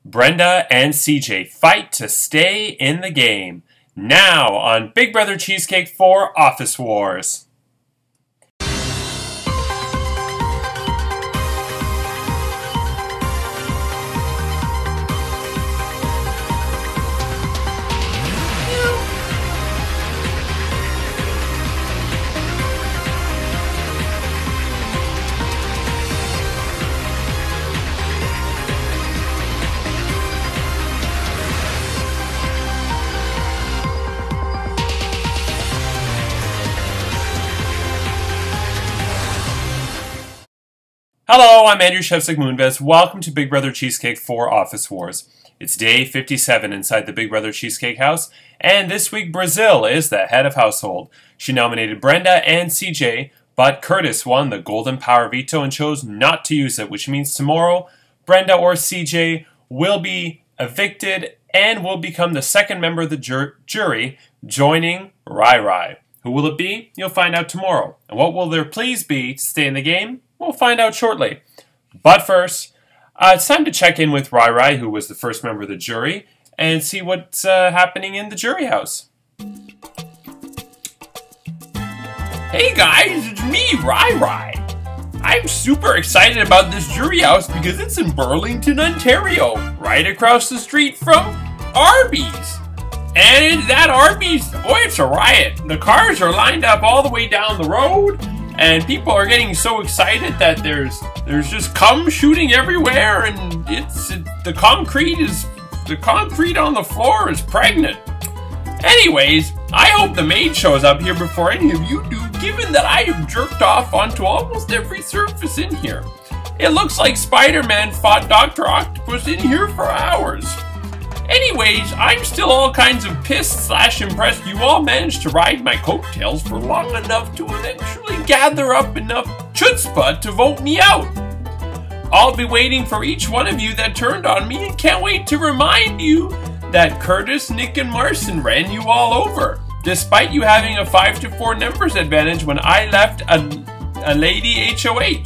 Brenda and CJ fight to stay in the game. Now on Big Brother Cheesecake 4 Office Wars. Hello, I'm Andrew Chefsick Moonves. Welcome to Big Brother Cheesecake 4 Office Wars. It's day 57 inside the Big Brother Cheesecake house, and this week Brazil is the head of household. She nominated Brenda and CJ, but Curtis won the Golden Power Veto and chose not to use it, which means tomorrow Brenda or CJ will be evicted and will become the second member of the jury, joining Rai Rai. Who will it be? You'll find out tomorrow. And what will their pleas be to stay in the game? We'll find out shortly. But first, it's time to check in with Rai Rai, who was the first member of the jury, and see what's happening in the jury house. Hey guys, it's me, Rai Rai. I'm super excited about this jury house because it's in Burlington, Ontario, right across the street from Arby's. And that Arby's, boy, it's a riot. The cars are lined up all the way down the road. And people are getting so excited that there's just cum shooting everywhere, and the concrete on the floor is pregnant. Anyways, I hope the maid shows up here before any of you do, given that I have jerked off onto almost every surface in here. It looks like Spider-Man fought Dr. Octopus in here for hours. Anyways, I'm still all kinds of pissed/impressed you all managed to ride my coattails for long enough to eventually gather up enough chutzpah to vote me out. I'll be waiting for each one of you that turned on me and can't wait to remind you that Curtis, Nick, and Marcin ran you all over, despite you having a 5-4 numbers advantage when I left a lady HOH.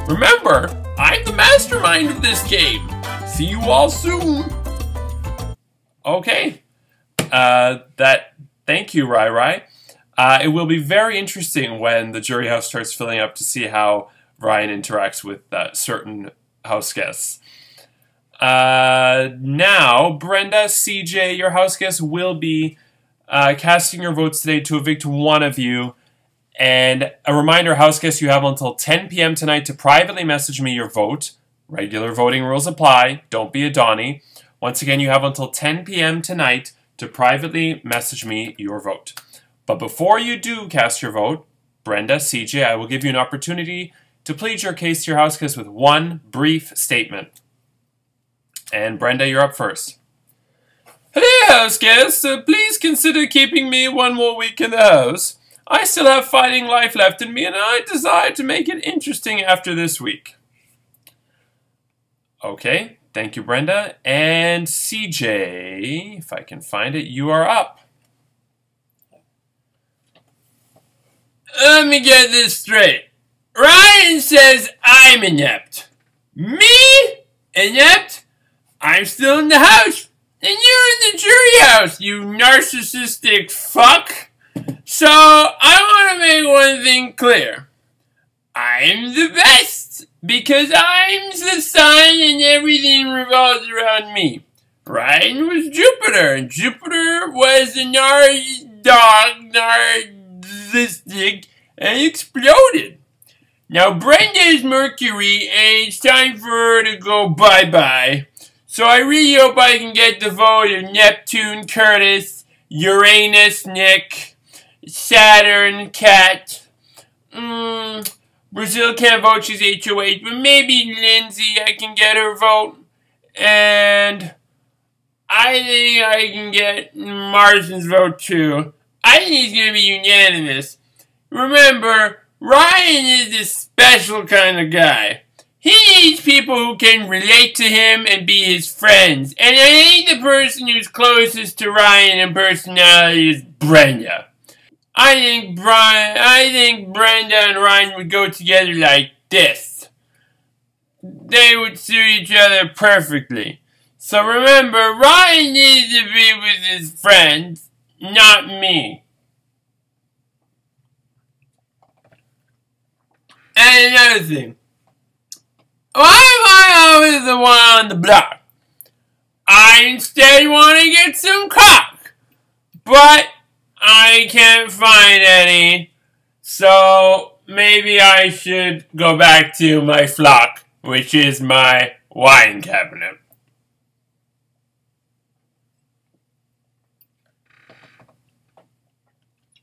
Remember, I'm the mastermind of this game. See you all soon. Okay, thank you, Rai Rai. It will be very interesting when the jury house starts filling up to see how Ryan interacts with certain house guests. Now, Brenda, CJ, your house guests will be casting your votes today to evict one of you. And a reminder, house guests, you have until 10 p.m. tonight to privately message me your vote. Regular voting rules apply. Don't be a Donnie. Once again, you have until 10 p.m. tonight to privately message me your vote. But before you do cast your vote, Brenda, CJ, I will give you an opportunity to plead your case to your house guests with one brief statement. And Brenda, you're up first. Hello, house guests. Please consider keeping me one more week in the house. I still have fighting life left in me, and I desire to make it interesting after this week. Okay. Thank you, Brenda. And CJ, if I can find it, you are up. Let me get this straight. Ryan says I'm inept. Me? Inept? I'm still in the house. And you're in the jury house, you narcissistic fuck. So, I want to make one thing clear. I'm the best. Because I'm the sun and everything revolves around me. Ryan was Jupiter, and Jupiter was a narcissistic and exploded. Now Brenda is Mercury, and it's time for her to go bye-bye. So I really hope I can get the vote of Neptune, Curtis, Uranus, Nick, Saturn, Cat. Brazil can't vote, she's HOH, but maybe Lindsay, I can get her vote. And I think I can get Marcin's vote too. I think he's going to be unanimous. Remember, Ryan is a special kind of guy. He needs people who can relate to him and be his friends. And I think the person who's closest to Ryan in personality is Brenda. I think Brenda and Ryan would go together like this. they would suit each other perfectly. So remember, Ryan needs to be with his friends, not me. And another thing. Why am I always the one on the block? I instead want to get some cock. But I can't find any. So maybe I should go back to my flock, which is my wine cabinet.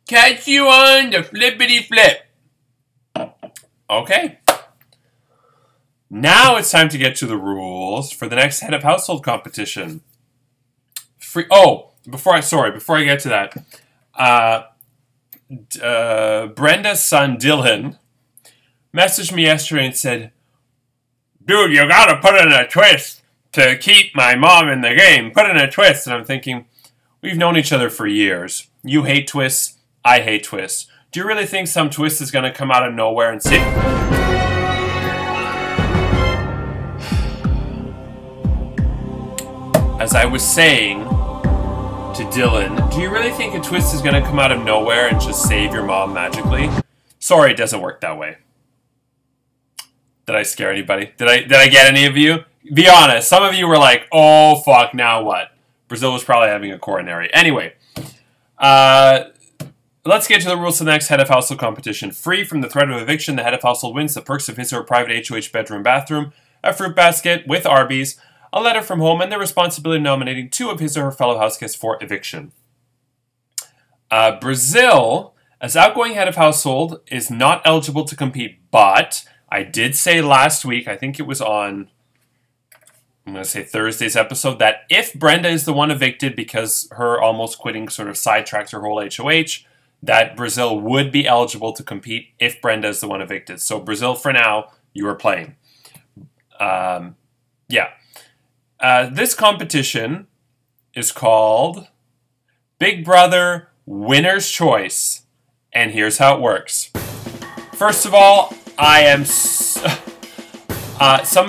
Catch you on the flippity flip. Okay. Now it's time to get to the rules for the next head of household competition. Before I get to that, Brenda's son Dylan messaged me yesterday and said, "Dude, you gotta put in a twist to keep my mom in the game. Put in a twist." And I'm thinking, we've known each other for years. You hate twists. I hate twists. Do you really think some twist is gonna come out of nowhere and say... As I was saying to Dylan, do you really think a twist is going to come out of nowhere and just save your mom magically? Sorry, it doesn't work that way. Did I scare anybody? Did I get any of you? Be honest, some of you were like, oh fuck, now what? Brazil was probably having a coronary. Anyway, let's get to the rules of the next head of household competition. Free from the threat of eviction, the head of household wins the perks of his or her private HOH bedroom bathroom, a fruit basket with Arby's, a letter from home, and the responsibility of nominating 2 of his or her fellow house guests for eviction. Brazil, as outgoing head of household, is not eligible to compete, but I did say last week, I think it was on, I'm going to say Thursday's episode, that if Brenda is the one evicted because her almost quitting sort of sidetracked her whole HOH, that Brazil would be eligible to compete if Brenda is the one evicted. So Brazil, for now, you are playing. Yeah. This competition is called Big Brother Winner's Choice, and here's how it works. First of all, I am... some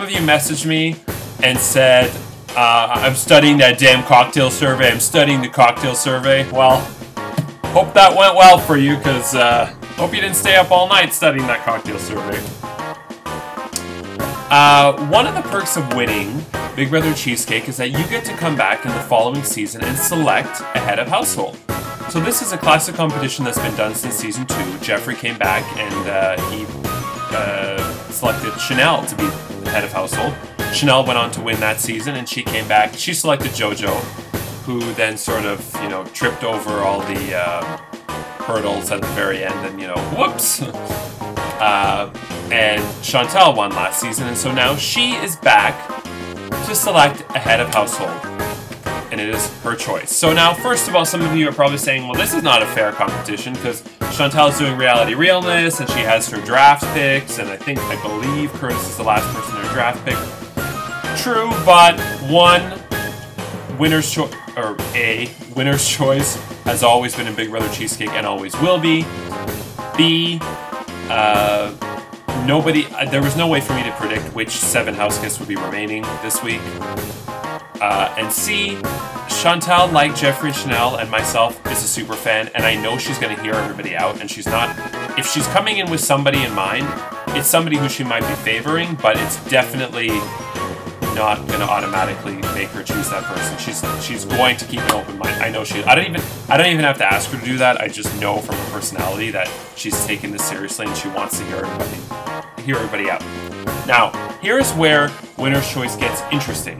of you messaged me and said, I'm studying that damn cocktail survey, I'm studying the cocktail survey. Well, hope that went well for you, because hope you didn't stay up all night studying that cocktail survey. One of the perks of winning Big Brother Cheesecake is that you get to come back in the following season and select a head of household. So this is a classic competition that's been done since season 2. Jeffrey came back and he selected Chanel to be the head of household. Chanel went on to win that season, and she came back. She selected JoJo, who then sort of, tripped over all the hurdles at the very end and, whoops. And Chantal won last season, and so now she is back to select a head of household, and it is her choice. So now, first of all, some of you are probably saying, well, this is not a fair competition because Chantal is doing Reality Realness, and she has her draft picks, and I believe Curtis is the last person in her draft pick. True, but one, winner's choice, or a winner's choice has always been in Big Brother Cheesecake and always will be. B, there was no way for me to predict which 7 house guests would be remaining this week. And C, Chantal, like Jeffrey and Chanel and myself, is a super fan, and I know she's going to hear everybody out, and she's not... If she's coming in with somebody in mind, it's somebody who she might be favoring, but it's definitely not going to automatically make her choose that person. She's going to keep an open mind. I know she... I don't even have to ask her to do that. I just know from her personality that she's taking this seriously, and she wants to hear everybody out. Now, here's where Winner's Choice gets interesting.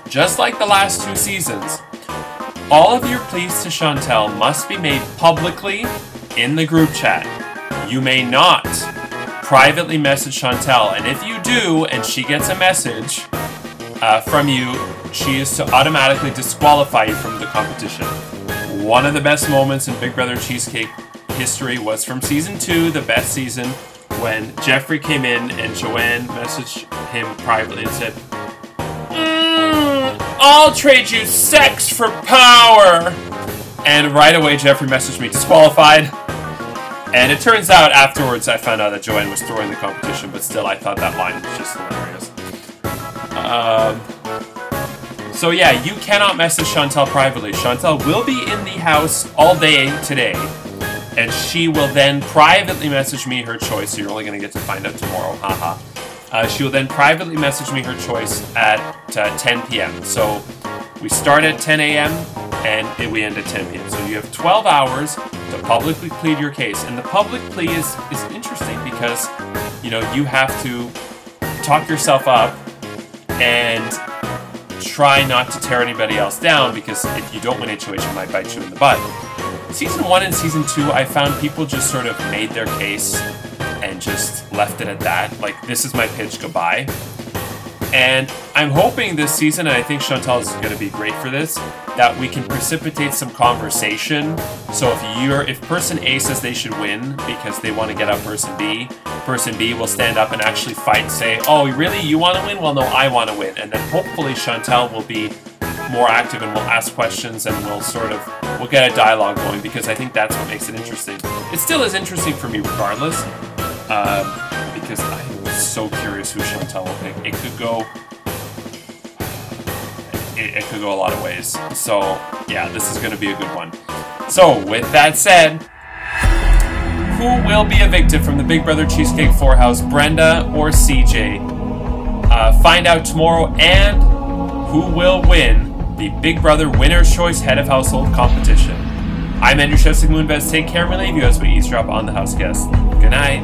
Just like the last 2 seasons, all of your pleas to Chantal must be made publicly in the group chat. You may not privately message Chantal, and if you do, and she gets a message from you, she is to automatically disqualify you from the competition. One of the best moments in Big Brother Cheesecake history was from season 2, the best season, when Jeffrey came in and Joanne messaged him privately and said, I'll trade you sex for power! And right away Jeffrey messaged me, disqualified. And it turns out afterwards I found out that Joanne was throwing the competition, but still I thought that line was just hilarious. So yeah, you cannot message Chantal privately. Chantal will be in the house all day today, and she will then privately message me her choice, so you're only going to get to find out tomorrow, haha. She will then privately message me her choice at 10 p.m. So we start at 10 a.m. and we end at 10 p.m. So you have 12 hours to publicly plead your case. And the public plea is interesting because, you know, you have to talk yourself up and try not to tear anybody else down, because if you don't win HOH, it might bite you in the butt. Season 1 and Season 2, I found people just sort of made their case and just left it at that. Like, this is my pitch, goodbye. And I'm hoping this season, and I think Chantal is going to be great for this, that we can precipitate some conversation. So if person A says they should win because they want to get out person B will stand up and actually fight and say, oh, really, you want to win? Well, no, I want to win. And then hopefully Chantal will be more active and will ask questions and we'll get a dialogue going, because I think that's what makes it interesting. It still is interesting for me regardless, because I'm so curious who Chantal will pick. It could go a lot of ways. So yeah, this is going to be a good one. So with that said, who will be evicted from the Big Brother Cheesecake 4 house, Brenda or CJ? Find out tomorrow. And who will win the Big Brother Winner's Choice Head of Household competition? I'm Andrew Chefsick Moonves. Take care and we leave you as we eavesdrop on the house guest. Good night.